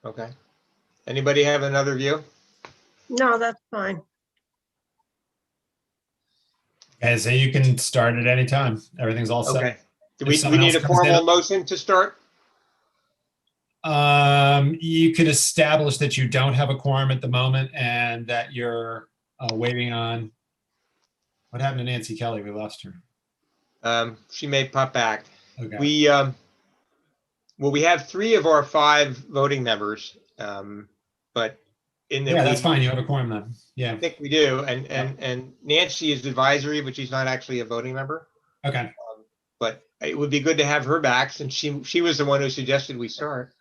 Okay. Anybody have another view? No, that's fine. And so you can start at any time. Everything's all set. Okay. Do If we someone need else a comes in- formal motion to start? You could establish that you don't have a quorum at the moment and that you're waiting on. What happened to Nancy Kelly? We lost her. She may pop back. Okay. We have 3 of our 5 voting members, but in that Yeah, that's fine. You have a quorum then. Yeah. I think we do, and Nancy is advisory, but she's not actually a voting member. Okay. But it would be good to have her back since she was the one who suggested we start.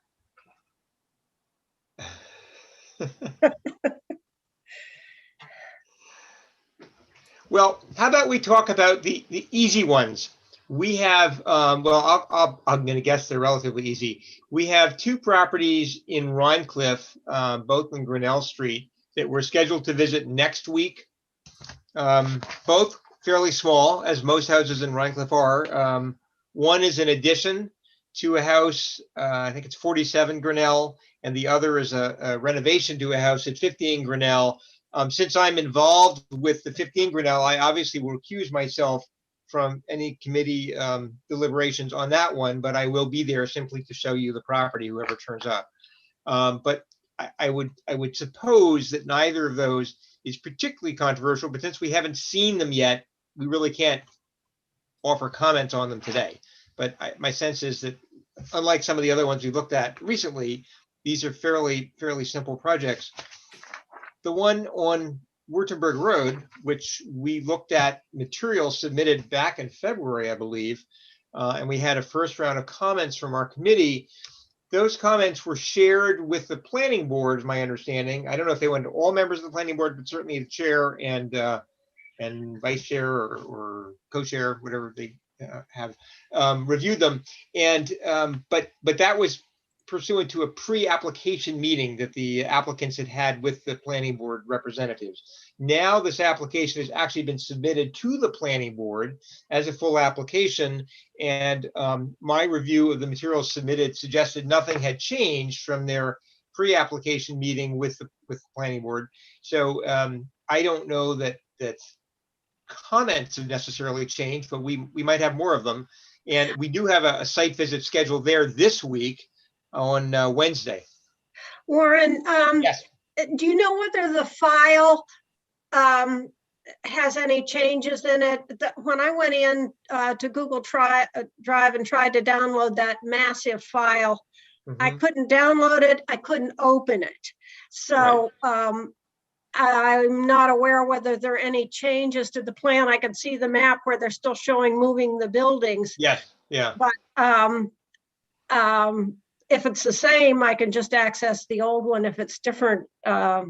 Well, how about we talk about the easy ones? We have, I'm going to guess they're relatively easy. We have 2 properties in Rhinecliff, both on Grinnell Street, that we're scheduled to visit next week. Both fairly small, as most houses in Rhinecliff are. One is an addition to a house, I think it's 47 Grinnell, and the other is a renovation to a house at 15 Grinnell. Since I'm involved with the 15 Grinnell, I obviously will recuse myself from any committee deliberations on that one, but I will be there simply to show you the property, whoever turns up. But I would suppose that neither of those is particularly controversial, but since we haven't seen them yet, we really can't offer comments on them today. But my sense is that unlike some of the other ones we looked at recently, these are fairly simple projects. The one on Württemberg Road, which we looked at materials submitted back in February, I believe, and we had a first round of comments from our committee. Those comments were shared with the planning board, is my understanding. I don't know if they went to all members of the planning board, but certainly the chair and vice chair or co-chair, whatever they have reviewed them. And but that was pursuant to a pre-application meeting that the applicants had with the planning board representatives. Now this application has actually been submitted to the planning board as a full application, and my review of the materials submitted suggested nothing had changed from their pre-application meeting with the planning board. So I don't know that comments have necessarily changed, but we might have more of them. And we do have a site visit scheduled there this week on Wednesday. Warren, Yes. do you know whether the file has any changes in it? When I went in to Google Drive and tried to download that massive file, I couldn't download it. I couldn't open it. So I'm not aware whether there are any changes to the plan. I can see the map where they're still showing moving the buildings. Yes. Yeah. But if it's the same, I can just access the old one. If it's different, I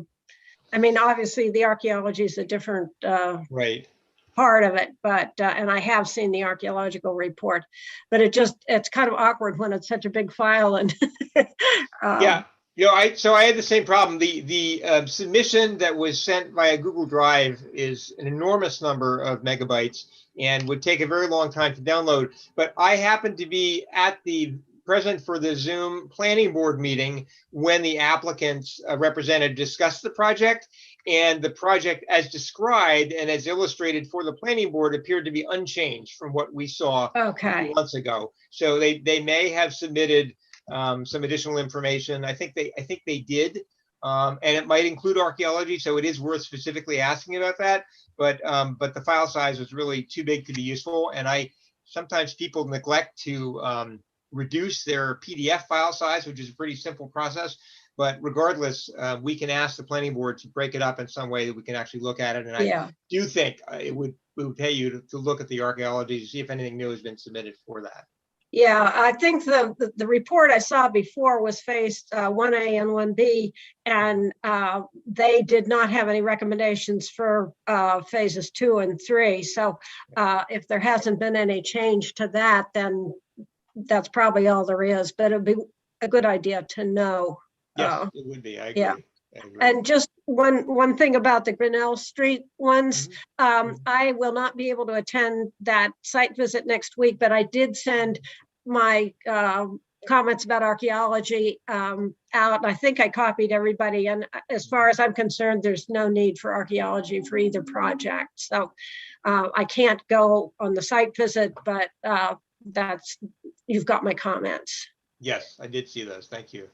mean, obviously the archaeology is a different part of it, but and I have seen the archaeological report, but it's kind of awkward when it's such a big file. And yeah, so I had the same problem. The submission that was sent via Google Drive is an enormous number of megabytes and would take a very long time to download. But I happened to be present for the Zoom planning board meeting when the applicant's representative discussed the project, and the project as described and as illustrated for the planning board appeared to be unchanged from what we saw a few months ago. So they may have submitted some additional information. I think they did, and it might include archaeology, so it is worth specifically asking about that. But the file size was really too big to be useful, and sometimes people neglect to reduce their PDF file size, which is a pretty simple process. But regardless, we can ask the planning board to break it up in some way that we can actually look at it. And I do think it would pay you to look at the archaeology to see if anything new has been submitted for that. Yeah, I think the report I saw before was phase 1A and 1B, and they did not have any recommendations for phases 2 and 3. So if there hasn't been any change to that, then that's probably all there is, but it'd be a good idea to know. Yes, it would be. I agree. Yeah. I agree. And just one thing about the Grinnell Street ones, I will not be able to attend that site visit next week, but I did send my comments about archaeology out. I think I copied everybody. And as far as I'm concerned, there's no need for archaeology for either project. So I can't go on the site visit, but you've got my comments. Yes, I did see those. Thank you.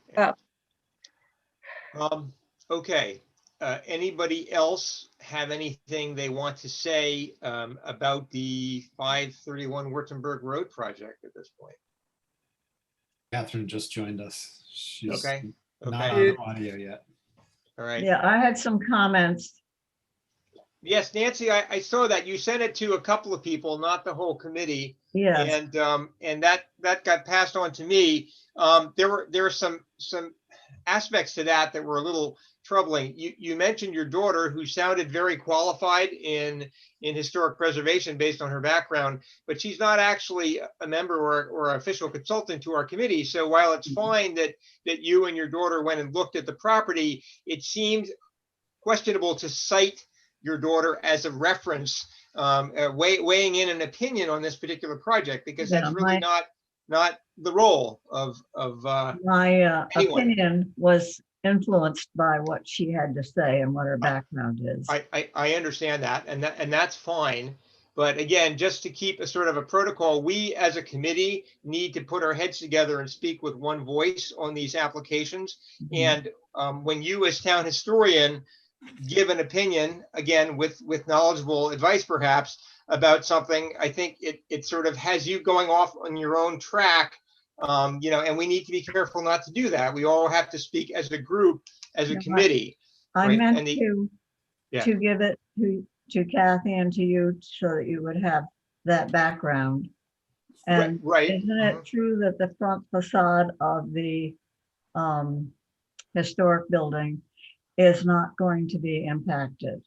Oh. Okay. Anybody else have anything they want to say about the 531 Württemberg Road project at this point? Catherine just joined us. She's Okay. not Okay. on audio yet. All right. Yeah, I had some comments. Yes, Nancy, I saw that you sent it to a couple of people, not the whole committee. Yes, And that got passed on to me. There were some aspects to that were a little troubling. You mentioned your daughter, who sounded very qualified in historic preservation based on her background, but she's not actually a member or official consultant to our committee. So while it's fine that you and your daughter went and looked at the property, it seemed questionable to cite your daughter as a reference, weighing in an opinion on this particular project, because that's really not the role of my anyone. opinion was influenced by what she had to say and what her background is. I understand that, and that's fine. But again, just to keep a sort of a protocol, we as a committee need to put our heads together and speak with one voice on these applications. And when you as town historian give an opinion, again, with knowledgeable advice perhaps about something, I think it sort of has you going off on your own track, and we need to be careful not to do that. We all have to speak as a group, as a committee. I right? meant And to give it to Kathy and to you so that you would have that background. And right. Isn't it true that the front facade of the historic building is not going to be impacted?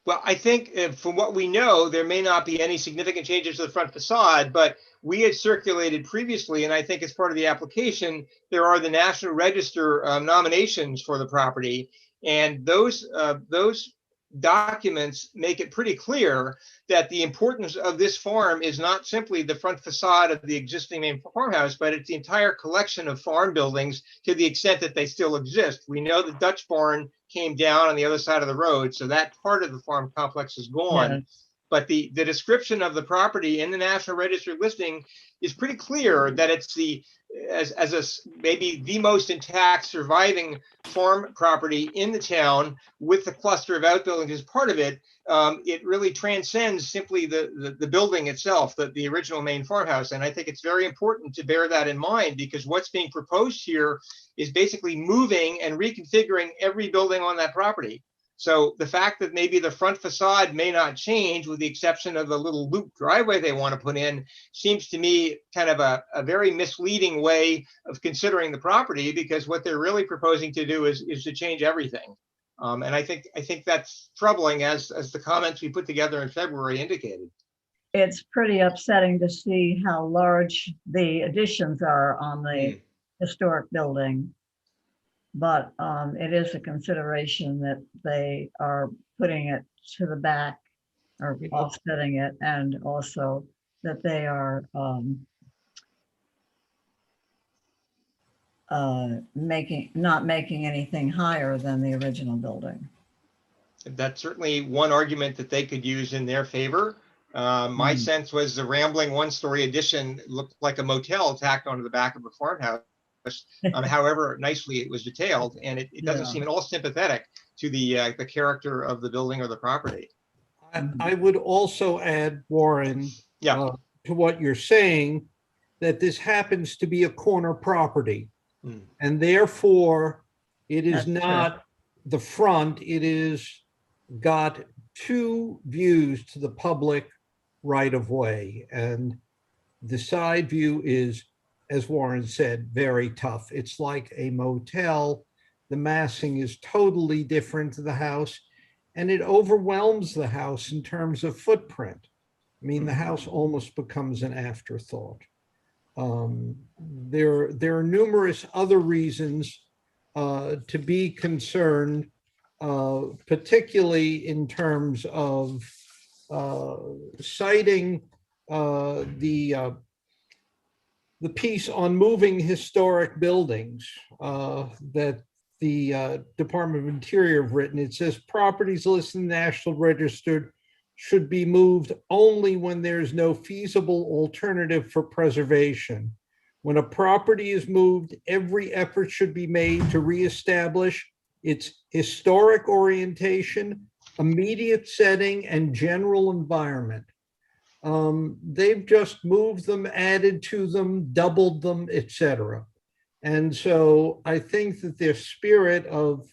Well, I think from what we know, there may not be any significant changes to the front facade, but we had circulated previously, and I think as part of the application, there are the National Register nominations for the property, and those documents make it pretty clear that the importance of this farm is not simply the front facade of the existing main farmhouse, but it's the entire collection of farm buildings to the extent that they still exist. We know the Dutch barn came down on the other side of the road, so that part of the farm complex is gone. Yes. But the description of the property in the National Register listing is pretty clear that it's maybe the most intact surviving farm property in the town, with the cluster of outbuildings as part of it. It really transcends simply the building itself, the original main farmhouse. And I think it's very important to bear that in mind, because what's being proposed here is basically moving and reconfiguring every building on that property. So the fact that maybe the front facade may not change, with the exception of the little loop driveway they want to put in, seems to me kind of a very misleading way of considering the property, because what they're really proposing to do is to change everything. And I think that's troubling, as the comments we put together in February indicated. It's pretty upsetting to see how large the additions are on the historic building. But it is a consideration that they are putting it to the back, or offsetting it, and also that they are not making anything higher than the original building. That's certainly one argument that they could use in their favor. My sense was the rambling one-story addition looked like a motel tacked onto the back of a farmhouse. However nicely it was detailed, and it doesn't seem at all sympathetic to the character of the building or the property. I would also add, Warren, to what you're saying, that this happens to be a corner property, and therefore it is not the front. It is got two views to the public right of way, and the side view is, as Warren said, very tough. It's like a motel. The massing is totally different to the house, and it overwhelms the house in terms of footprint. I mean, the house almost becomes an afterthought. There are numerous other reasons to be concerned, particularly in terms of citing the the piece on moving historic buildings that the Department of Interior have written. It says properties listed in the National Register should be moved only when there's no feasible alternative for preservation. When a property is moved, every effort should be made to reestablish its historic orientation, immediate setting, and general environment. They've just moved them, added to them, doubled them, etc. And so I think that their spirit of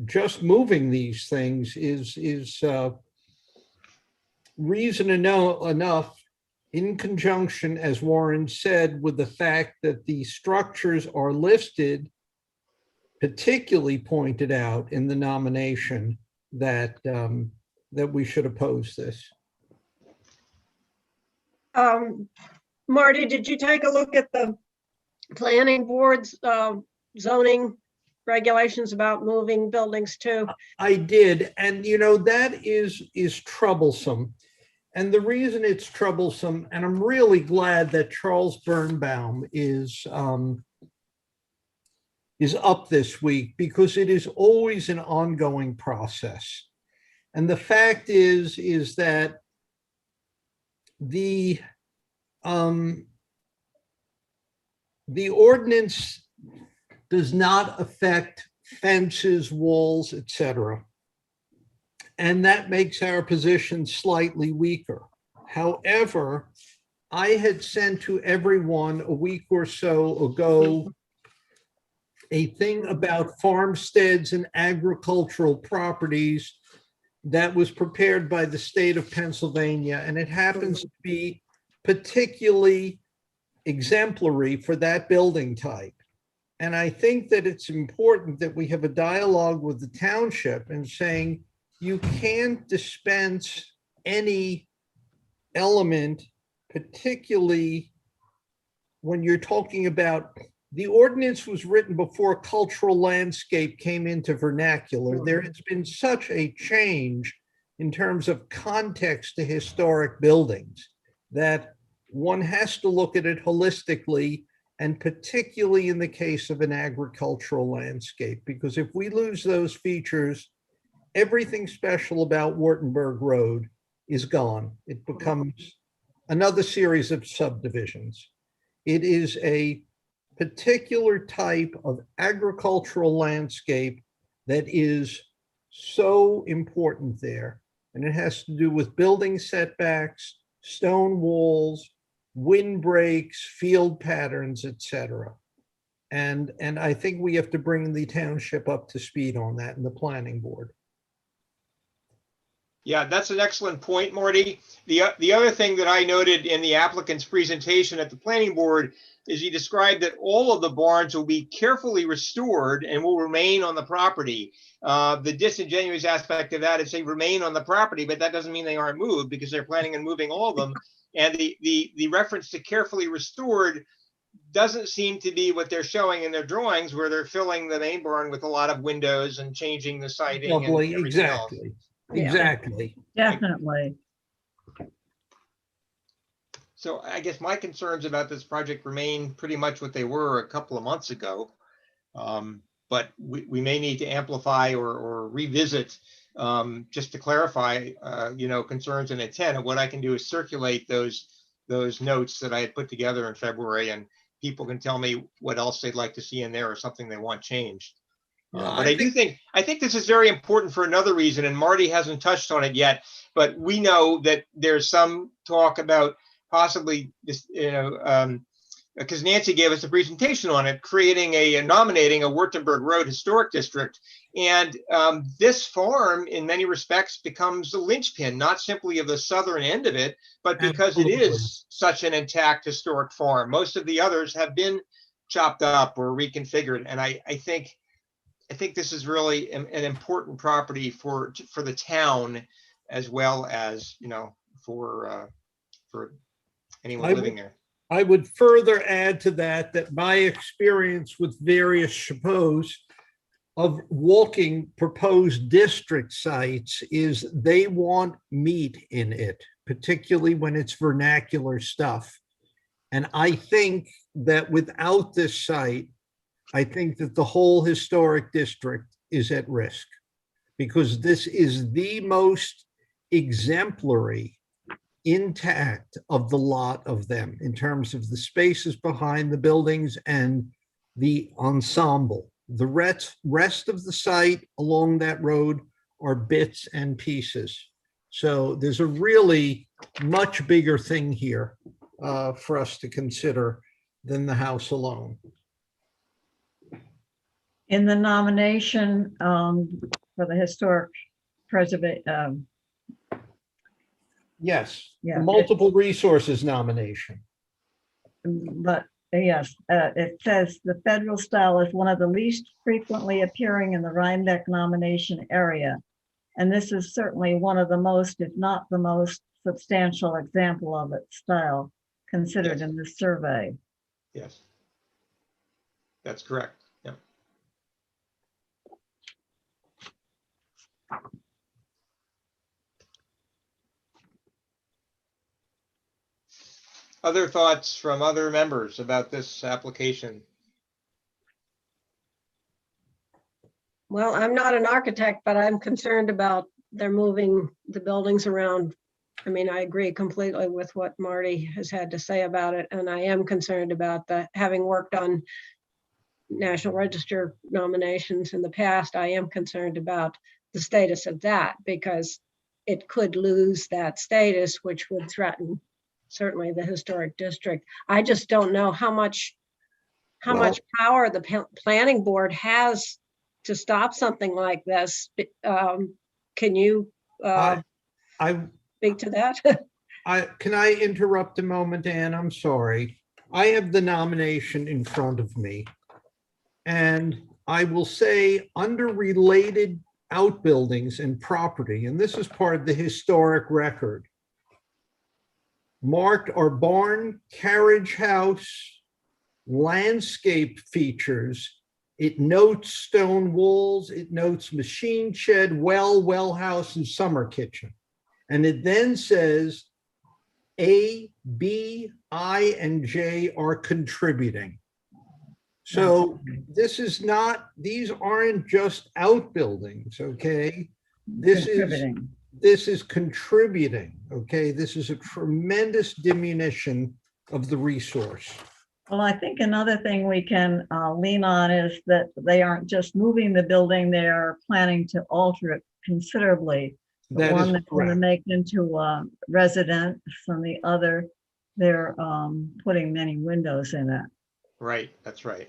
just moving these things is reason enough, in conjunction, as Warren said, with the fact that the structures are listed, particularly pointed out in the nomination, that that we should oppose this. Marty, did you take a look at the planning board's zoning regulations about moving buildings too? I did, and you know, that is troublesome. And the reason it's troublesome, and I'm really glad that Charles Birnbaum is up this week, because it is always an ongoing process. And the fact is that the ordinance does not affect fences, walls, etc. And that makes our position slightly weaker. However, I had sent to everyone a week or so ago a thing about farmsteads and agricultural properties that was prepared by the state of Pennsylvania, and it happens to be particularly exemplary for that building type. And I think that it's important that we have a dialogue with the township and saying, you can't dispense any element, particularly when you're talking about, the ordinance was written before cultural landscape came into vernacular. There has been such a change in terms of context to historic buildings that one has to look at it holistically, and particularly in the case of an agricultural landscape, because if we lose those features, everything special about Wartenberg Road is gone. It becomes another series of subdivisions. It is a particular type of agricultural landscape that is so important there. And it has to do with building setbacks, stone walls, windbreaks, field patterns, etc. And I think we have to bring the township up to speed on that in the planning board. Yeah, that's an excellent point, Marty. The other thing that I noted in the applicant's presentation at the planning board is he described that all of the barns will be carefully restored and will remain on the property. The disingenuous aspect of that is they remain on the property, but that doesn't mean they aren't moved, because they're planning on moving all of them. And the reference to carefully restored doesn't seem to be what they're showing in their drawings, where they're filling the main barn with a lot of windows and changing the siding. Lovely, and exactly. else. Exactly. Definitely. So I guess my concerns about this project remain pretty much what they were a couple of months ago. But we may need to amplify or revisit, just to clarify, concerns and intent. And what I can do is circulate those notes that I had put together in February, and people can tell me what else they'd like to see in there or something they want changed. But I think this is very important for another reason, and Marty hasn't touched on it yet, but we know that there's some talk about possibly this, because Nancy gave us a presentation on it, nominating a Wartenberg Road Historic District. And this farm, in many respects, becomes the linchpin, not simply of the southern end of it, but because it is such an intact historic farm. Most of the others have been chopped up or reconfigured. And I think this is really an important property for the town, as well as, for anyone living there. I would further add to that my experience with various chapeaux of walking proposed district sites is they want meat in it, particularly when it's vernacular stuff. And I think that without this site, I think that the whole historic district is at risk, because this is the most exemplary, intact of the lot of them in terms of the spaces behind the buildings and the ensemble. The rest of the site along that road are bits and pieces. So there's a really much bigger thing here for us to consider than the house alone. In the nomination for the historic preservation, Yes, Yeah. the multiple resources nomination. but yes, it says the federal style is one of the least frequently appearing in the Rhinebeck nomination area. And this is certainly one of the most, if not the most substantial example of its style considered in this survey. Yes. That's correct. Yeah. Other thoughts from other members about this application? Well, I'm not an architect, but I'm concerned about they're moving the buildings around. I mean, I agree completely with what Marty has had to say about it, and I am concerned about having worked on National Register nominations in the past, I am concerned about the status of that, because it could lose that status, which would threaten certainly the historic district. I just don't know how much power the planning board has to stop something like this. Can you speak to that? Can I interrupt a moment, Ann? I'm sorry. I have the nomination in front of me. And I will say, under related outbuildings and property, and this is part of the historic record, marked are barn, carriage house, landscape features. It notes stone walls, it notes machine shed, well house, and summer kitchen. And it then says A, B, I, and J are contributing. So this is not, these aren't just outbuildings, okay? This is contributing, okay? This is a tremendous diminution of the resource. Well, I think another thing we can lean on is that they aren't just moving the building, they're planning to alter it considerably. The one they're going to make into a residence, and the other, they're putting many windows in it. Right, that's right.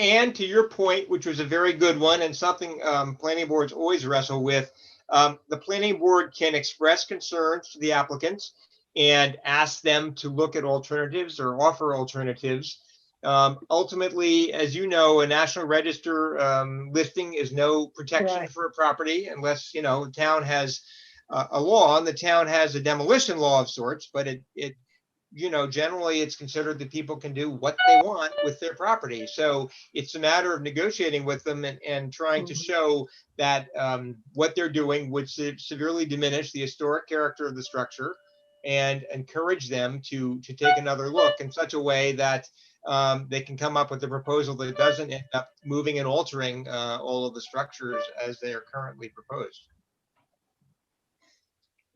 And to your point, which was a very good one and something planning boards always wrestle with, the planning board can express concerns to the applicants and ask them to look at alternatives or offer alternatives. Ultimately, as you know, a National Register listing is no protection for a property unless, you know, the town has a law, and the town has a demolition law of sorts, but it you know, generally it's considered that people can do what they want with their property. So it's a matter of negotiating with them and trying to show that what they're doing would severely diminish the historic character of the structure, and encourage them to take another look in such a way that they can come up with a proposal that doesn't end up moving and altering all of the structures as they are currently proposed.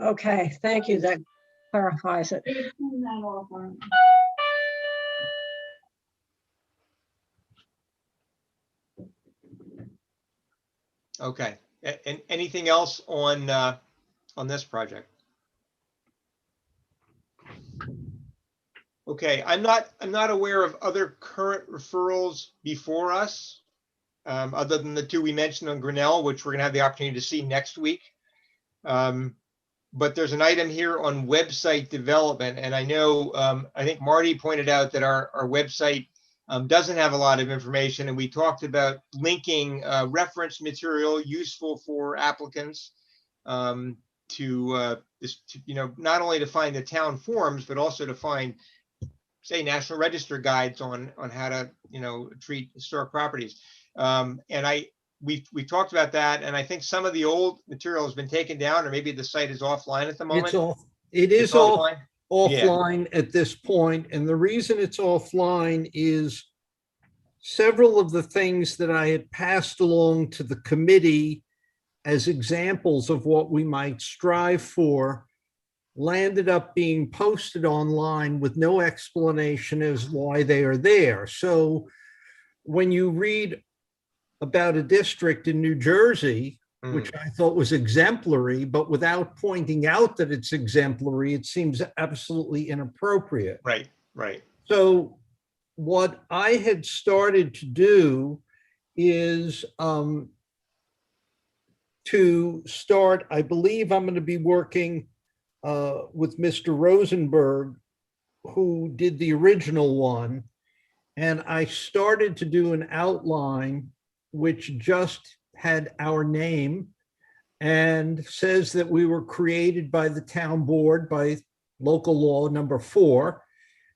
Okay, thank you. That clarifies it. Okay, and anything else on this project? Okay, I'm not aware of other current referrals before us, other than the two we mentioned on Grinnell, which we're gonna have the opportunity to see next week. But there's an item here on website development, and I know I think Marty pointed out that our website doesn't have a lot of information, and we talked about linking reference material useful for applicants to you know, not only to find the town forms, but also to find, say, National Register guides on how to, you know, treat historic properties. And we talked about that, and I think some of the old material has been taken down, or maybe the site is offline at the moment. It's off. It is It's offline? offline at this point, and the reason it's offline is several of the things that I had passed along to the committee as examples of what we might strive for landed up being posted online with no explanation as why they are there. So when you read about a district in New Jersey, which I thought was exemplary, but without pointing out that it's exemplary, it seems absolutely inappropriate. Right, right. So what I had started to do is to start, I believe I'm going to be working with Mr. Rosenberg, who did the original one. And I started to do an outline which just had our name and says that we were created by the town board by local law number 4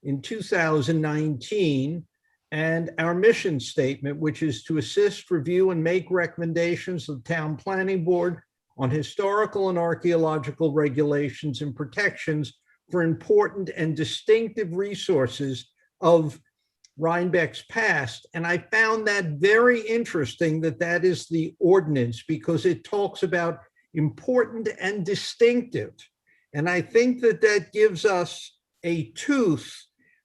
in 2019, and our mission statement, which is to assist, review, and make recommendations to the town planning board on historical and archaeological regulations and protections for important and distinctive resources of Rhinebeck's past. And I found that very interesting that that is the ordinance, because it talks about important and distinctive. And I think that that gives us a tooth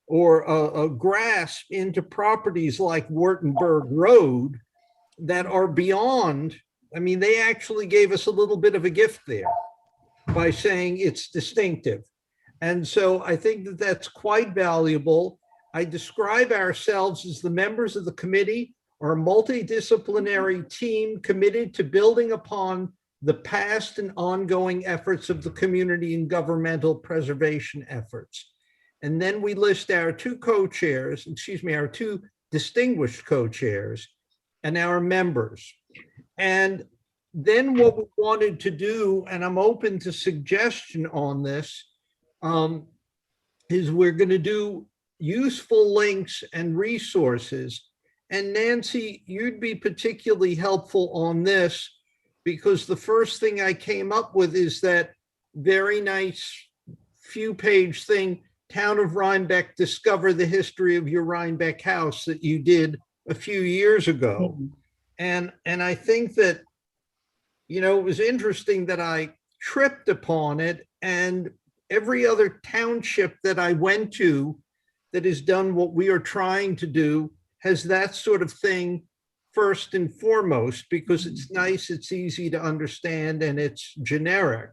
or a grasp into properties like Wurtemberg Road that are beyond. I mean, they actually gave us a little bit of a gift there by saying it's distinctive. And so I think that that's quite valuable. I describe ourselves as the members of the committee are a multidisciplinary team committed to building upon the past and ongoing efforts of the community in governmental preservation efforts. And then we list our two co-chairs, our two distinguished co-chairs and our members. And then what we wanted to do, and I'm open to suggestion on this, is we're going to do useful links and resources. And Nancy, you'd be particularly helpful on this, because the first thing I came up with is that very nice few-page thing, Town of Rhinebeck, discover the history of your Rhinebeck house, that you did a few years ago. And I think that, you know, it was interesting that I tripped upon it, and every other township that I went to that has done what we are trying to do has that sort of thing first and foremost, because it's nice, it's easy to understand, and it's generic.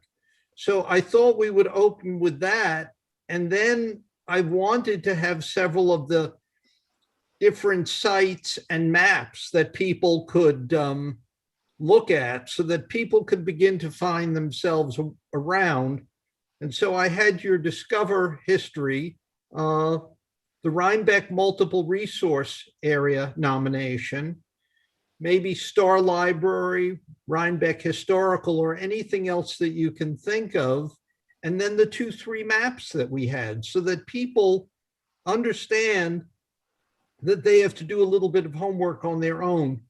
So I thought we would open with that. And then I wanted to have several of the different sites and maps that people could look at, so that people could begin to find themselves around. And so I had your Discover History, the Rhinebeck Multiple Resource Area nomination, maybe Star Library, Rhinebeck Historical, or anything else that you can think of. And then the 2-3 maps that we had, so that people understand that they have to do a little bit of homework on their own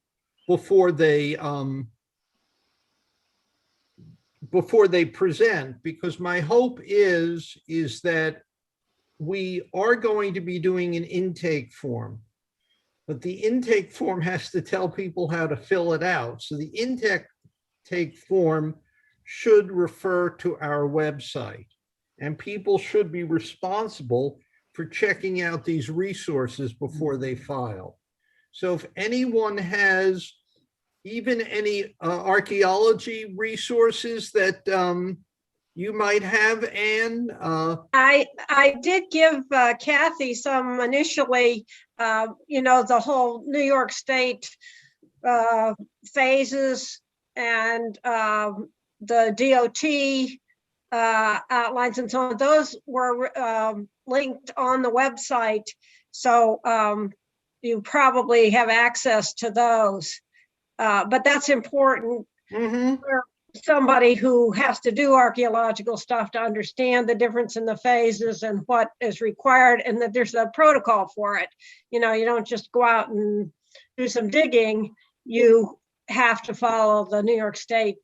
before they present. Because my hope is that we are going to be doing an intake form, but the intake form has to tell people how to fill it out. So the intake form should refer to our website, and people should be responsible for checking out these resources before they file. So if anyone has even any archaeology resources that you might have, Anne? I did give Kathy some initially, you know, the whole New York State phases and the DOT outlines and so on. Those were linked on the website. So you probably have access to those. But that's important for somebody who has to do archaeological stuff to understand the difference in the phases and what is required, and that there's a protocol for it. You know, you don't just go out and do some digging. You have to follow the New York State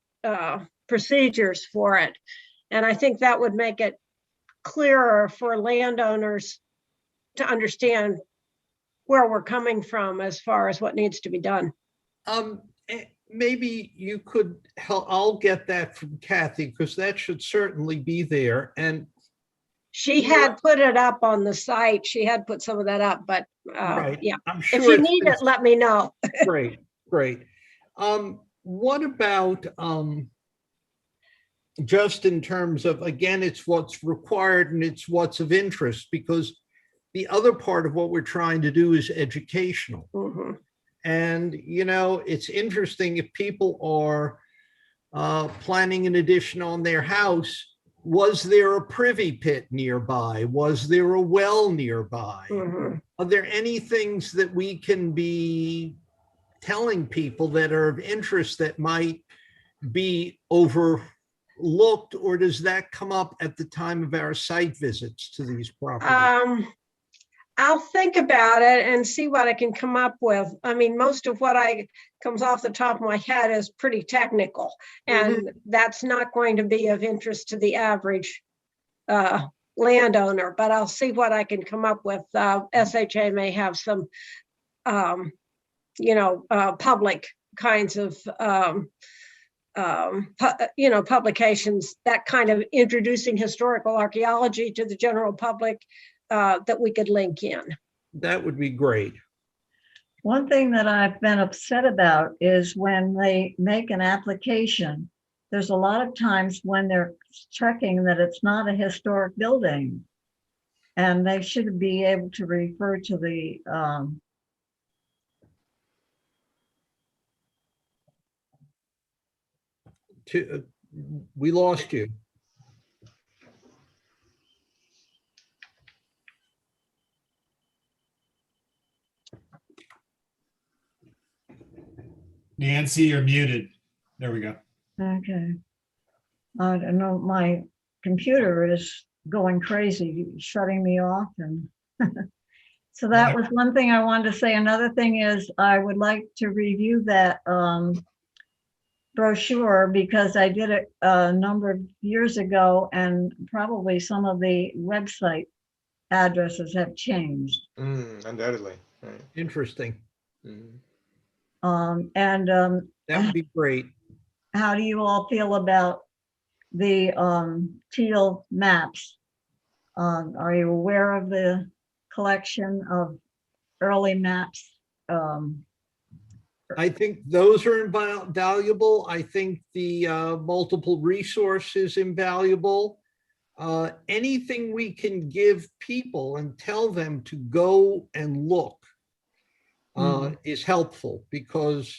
procedures for it. And I think that would make it clearer for landowners to understand where we're coming from as far as what needs to be done. Maybe you could help. I'll get that from Kathy, because that should certainly be there. And she had put it up on the site. She had put some of that up, but right. yeah. I'm sure if you need it, let me know. Great, great. What about just in terms of, again, it's what's required and it's what's of interest, because the other part of what we're trying to do is educational. Mhm. And, you know, it's interesting if people are planning an addition on their house, was there a privy pit nearby? Was there a well nearby? Mhm. Are there any things that we can be telling people that are of interest that might be overlooked, or does that come up at the time of our site visits to these properties? I'll think about it and see what I can come up with. I mean, most of what comes off the top of my head is pretty technical, and that's not going to be of interest to the average landowner, but I'll see what I can come up with. SHA may have some, public kinds of, publications, that kind of introducing historical archaeology to the general public, that we could link in. That would be great. One thing that I've been upset about is when they make an application, there's a lot of times when they're checking that it's not a historic building, and they should be able to refer to the we lost you. Nancy, you're muted. There we go. okay. I don't know, my computer is going crazy, shutting me off, and so that was one thing I wanted to say. Another thing is I would like to review that brochure, because I did it a number of years ago, and probably some of the website addresses have changed. Undoubtedly. Right. Interesting. That would be great. How do you all feel about the teal maps? Are you aware of the collection of early maps? I think those are invaluable. I think the multiple resource is invaluable. Anything we can give people and tell them to go and look is helpful, because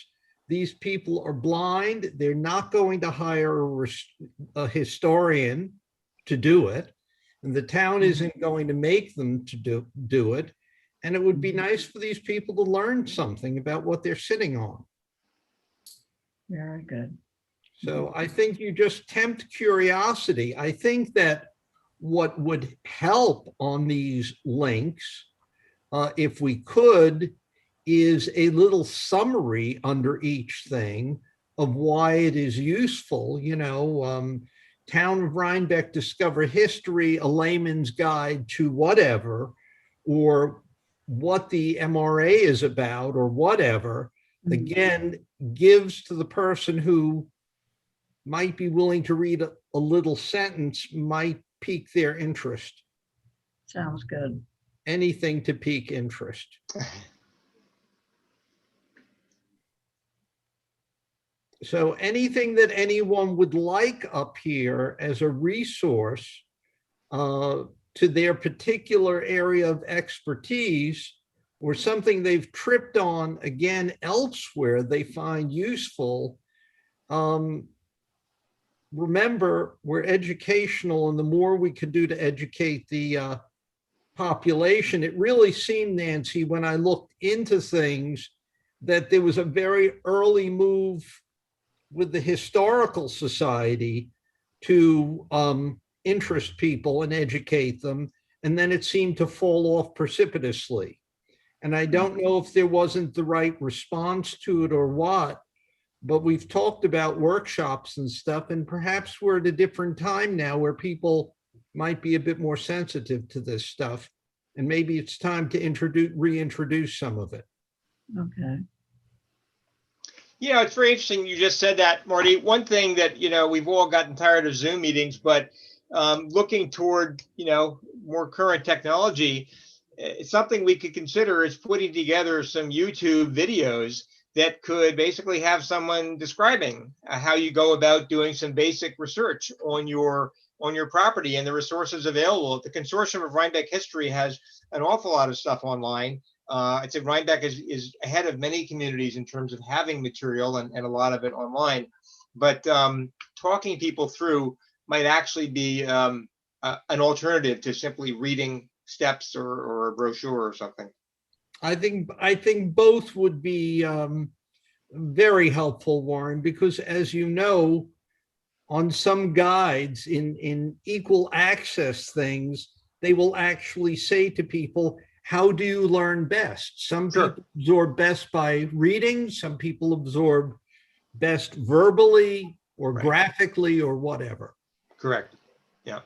these people are blind. They're not going to hire a historian to do it, and the town isn't going to make them to do it. And it would be nice for these people to learn something about what they're sitting on. Very good. So I think you just tempt curiosity. I think that what would help on these links, if we could, is a little summary under each thing of why it is useful. You know, Town of Rhinebeck Discover History, a layman's guide to whatever, or what the MRA is about, or whatever, again, gives to the person who might be willing to read a little sentence, might pique their interest. Sounds good. Anything to pique interest. So anything that anyone would like up here as a resource to their particular area of expertise, or something they've tripped on again elsewhere they find useful. Remember, we're educational, and the more we can do to educate the population. It really seemed, Nancy, when I looked into things, that there was a very early move with the Historical Society to interest people and educate them, and then it seemed to fall off precipitously. And I don't know if there wasn't the right response to it or what, but we've talked about workshops and stuff, and perhaps we're at a different time now where people might be a bit more sensitive to this stuff. And maybe it's time to reintroduce some of it. Okay. Yeah, it's very interesting. You just said that, Marty. One thing that, we've all gotten tired of Zoom meetings, but looking toward, more current technology, it's something we could consider is putting together some YouTube videos that could basically have someone describing how you go about doing some basic research on your property and the resources available. The Consortium of Rhinebeck History has an awful lot of stuff online. I'd say Rhinebeck is ahead of many communities in terms of having material and a lot of it online. But talking people through might actually be an alternative to simply reading steps or a brochure or something. I think both would be very helpful, Warren, because as you know, on some guides in equal access things, they will actually say to people, how do you learn best? Some people absorb best by reading, some people absorb best verbally or graphically or whatever. Correct. Yeah.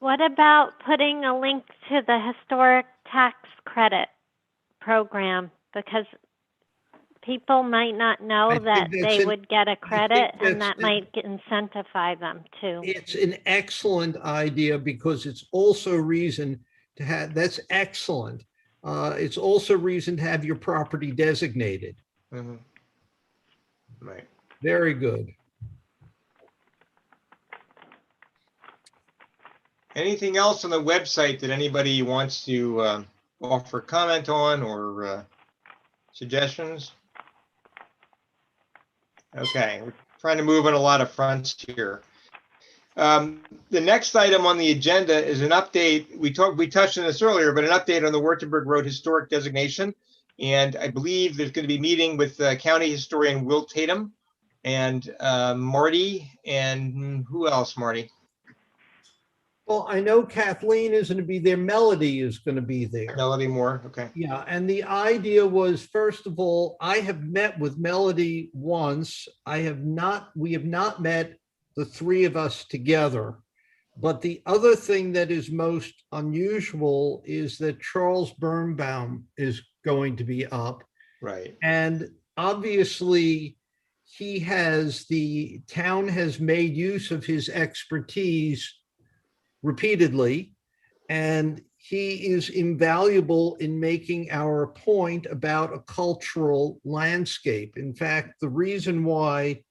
What about putting a link to the historic tax credit program? Because people might not know that they would get a credit, and that might incentivize them too. It's an excellent idea because it's also reason to have, that's excellent. It's also reason to have your property designated. Mm-hmm. Right. Very good. Anything else on the website that anybody wants to offer comment on or suggestions? Okay, we're trying to move on a lot of fronts here. The next item on the agenda is an update. We touched on this earlier, but an update on the Württemberg Road historic designation. And I believe there's going to be a meeting with county historian Will Tatum and Marty, and who else, Marty? Well, I know Kathleen is going to be there. Melody is going to be there. Melody Moore, okay. Yeah, and the idea was, first of all, I have met with Melody once. We have not met the three of us together. But the other thing that is most unusual is that Charles Birnbaum is going to be up. Right. And obviously, the town has made use of his expertise repeatedly, and he is invaluable in making our point about a cultural landscape. In fact, the reason why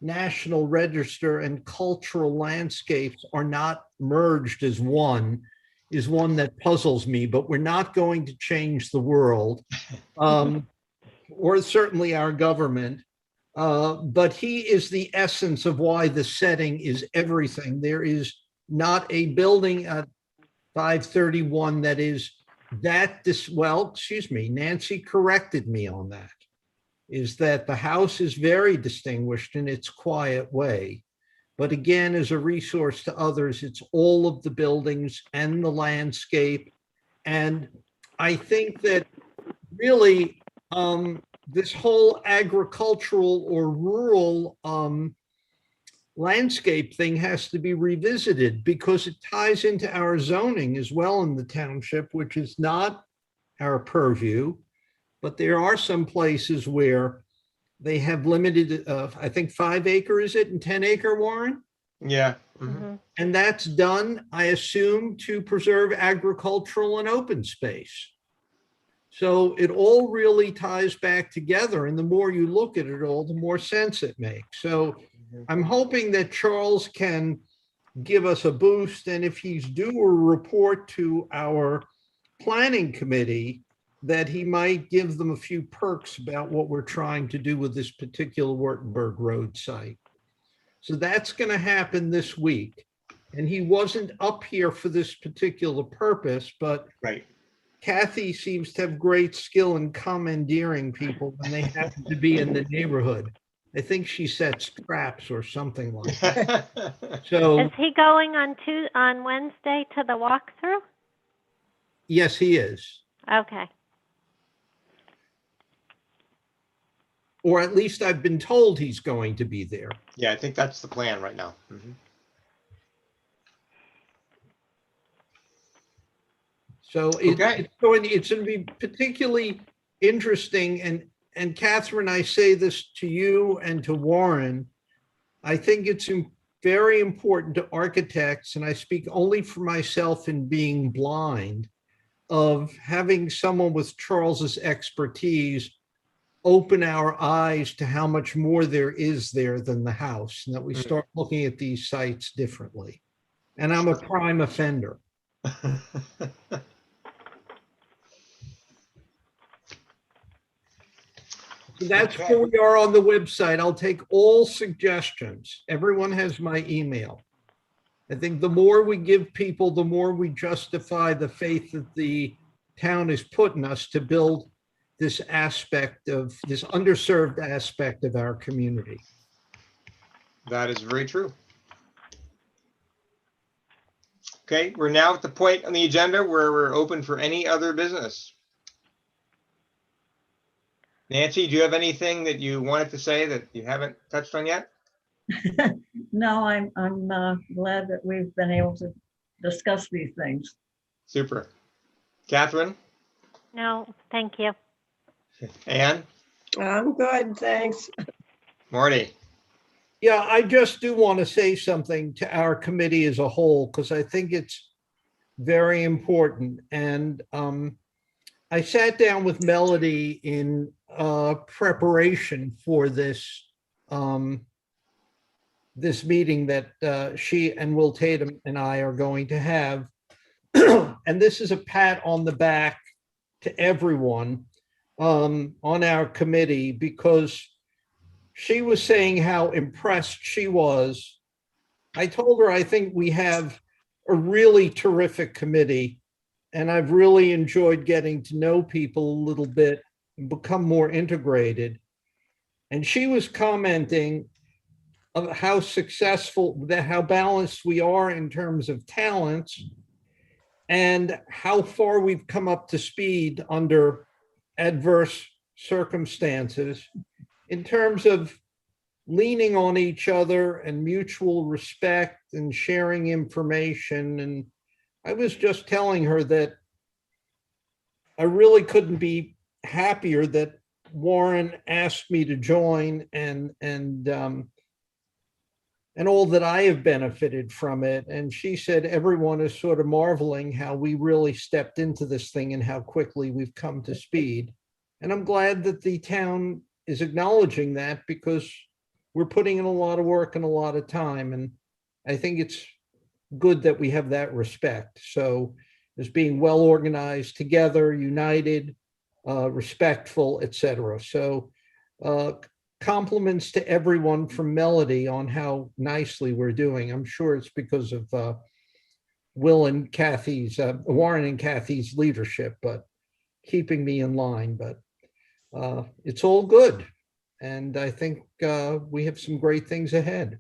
National Register and cultural landscapes are not merged as one is one that puzzles me, but we're not going to change the world, or certainly our government. But he is the essence of why the setting is everything. There is not a building at 531 that is Nancy corrected me on that, is that the house is very distinguished in its quiet way. But again, as a resource to others, it's all of the buildings and the landscape. And I think that really this whole agricultural or rural landscape thing has to be revisited because it ties into our zoning as well in the township, which is not our purview. But there are some places where they have limited, I think 5 acre, is it, and 10 acre, Warren? Yeah. Mm-hmm. And that's done, I assume, to preserve agricultural and open space. So it all really ties back together. And the more you look at it all, the more sense it makes. So I'm hoping that Charles can give us a boost. And if he's due a report to our planning committee, that he might give them a few perks about what we're trying to do with this particular Württemberg Road site. So that's going to happen this week. And he wasn't up here for this particular purpose, but Kathy seems to have great skill in commandeering people when they happen to be in the neighborhood. I think she sets traps or something like that. So is he going on Wednesday to the walkthrough? Yes, he is. Okay. or at least I've been told he's going to be there. Yeah, I think that's the plan right now. So Okay. it's going to be particularly interesting. And Catherine, I say this to you and to Warren. I think it's very important to architects, and I speak only for myself in being blind, of having someone with Charles's expertise open our eyes to how much more there is there than the house, and that we start looking at these sites differently. And I'm a prime offender. So that's where we are on the website. I'll take all suggestions. Everyone has my email. I think the more we give people, the more we justify the faith that the town is putting us to build this aspect of this underserved aspect of our community. That is very true. Okay, we're now at the point on the agenda where we're open for any other business. Nancy, do you have anything that you wanted to say that you haven't touched on yet? No, I'm glad that we've been able to discuss these things. Super. Catherine? No, thank you. Anne? I'm good, thanks. Marty? Yeah, I just do want to say something to our committee as a whole, because I think it's very important. And I sat down with Melody in preparation for this this meeting that she and Will Tatum and I are going to have. And this is a pat on the back to everyone on our committee, because she was saying how impressed she was. I told her I think we have a really terrific committee, and I've really enjoyed getting to know people a little bit and become more integrated. And she was commenting of how successful, how balanced we are in terms of talents, and how far we've come up to speed under adverse circumstances in terms of leaning on each other and mutual respect and sharing information. And I was just telling her that I really couldn't be happier that Warren asked me to join, and all that I have benefited from it. And she said everyone is sort of marveling how we really stepped into this thing and how quickly we've come to speed. And I'm glad that the town is acknowledging that, because we're putting in a lot of work and a lot of time. And I think it's good that we have that respect. So as being well organized, together, united, respectful, etc. So compliments to everyone from Melody on how nicely we're doing. I'm sure it's because of Will and Kathy's, Warren and Kathy's leadership, but keeping me in line. But it's all good. And I think we have some great things ahead.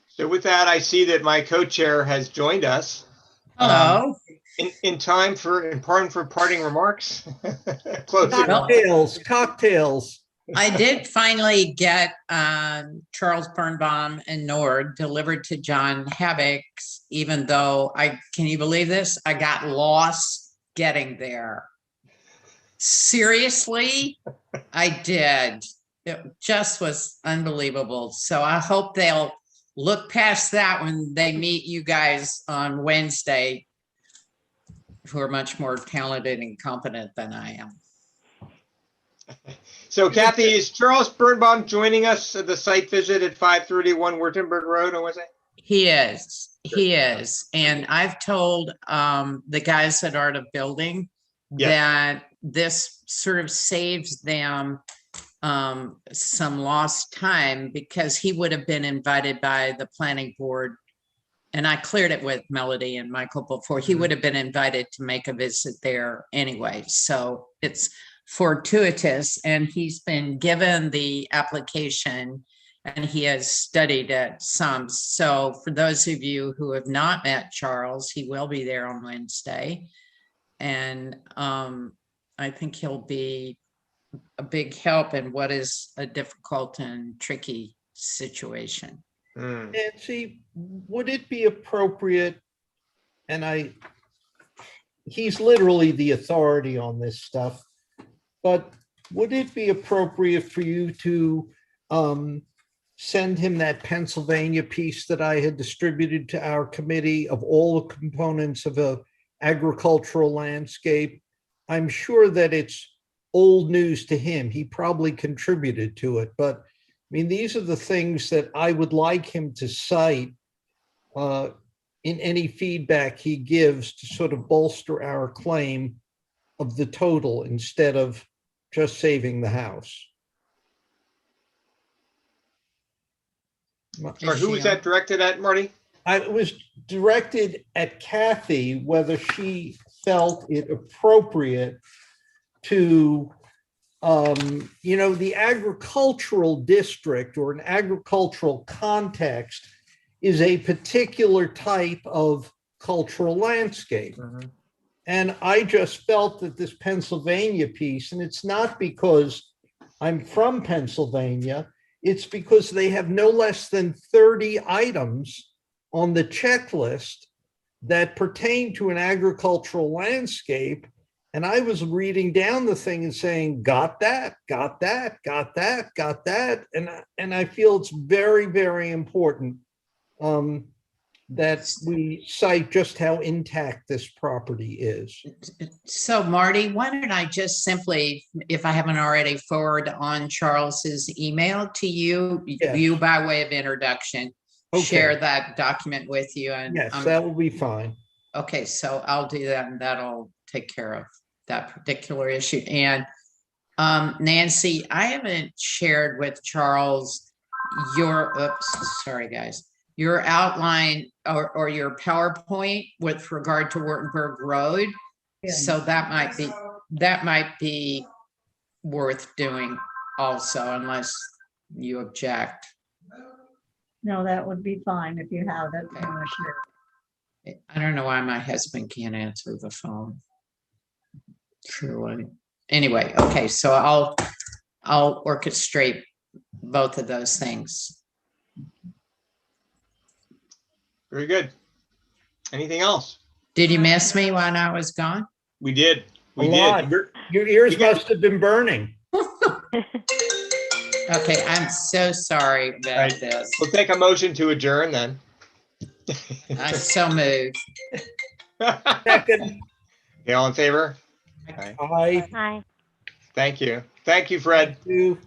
So with that, I see that my co-chair has joined us. Hello. In time for parting remarks. Cocktails. I did finally get Charles Birnbaum and Nord delivered to John Habbick's, even though can you believe this? I got lost getting there. Seriously, I did. It just was unbelievable. So I hope they'll look past that when they meet you guys on Wednesday, who are much more talented and competent than I am. So Kathy, is Charles Birnbaum joining us at the site visit at 531 Württemberg Road, or was it? He is. And I've told the guys at Art of Building that this sort of saves them some lost time, because he would have been invited by the planning board. And I cleared it with Melody and Michael before. He would have been invited to make a visit there anyway. So it's fortuitous, and he's been given the application and he has studied it some. So for those of you who have not met Charles, he will be there on Wednesday. And I think he'll be a big help in what is a difficult and tricky situation. Nancy, would it be appropriate, and he's literally the authority on this stuff, but would it be appropriate for you to send him that Pennsylvania piece that I had distributed to our committee of all the components of a agricultural landscape? I'm sure that it's old news to him. He probably contributed to it, but I mean, these are the things that I would like him to cite in any feedback he gives to sort of bolster our claim of the total instead of just saving the house. Or who was that directed at, Marty? It was directed at Kathy, whether she felt it appropriate to, the agricultural district or an agricultural context is a particular type of cultural landscape. And I just felt that this Pennsylvania piece, and it's not because I'm from Pennsylvania, it's because they have no less than 30 items on the checklist that pertain to an agricultural landscape. And I was reading down the thing and saying, got that, got that, got that, got that. And I feel it's very, very important that we cite just how intact this property is. So Marty, why don't I just simply, if I haven't already, forward on Charles's email to you, you by way of introduction, share that document with you. And yes, that will be fine. Okay, so I'll do that and that'll take care of that particular issue. And Nancy, I haven't shared with Charles your, sorry guys, your outline or your PowerPoint with regard to Wurtemberg Road. So that might be worth doing also, unless you object. No, that would be fine if you have it. Okay. I don't know why my husband can't answer the phone. Truly. Anyway, okay, so I'll orchestrate both of those things. Very good. Anything else? Did you miss me when I was gone? We did. We A did. lot. Your ears must have been burning. Okay, I'm so sorry about this. We'll take a motion to adjourn then. I so moved. Second. Okay, all in favor? Aye. Hi. Thank you. Thank you, Fred. Thank you.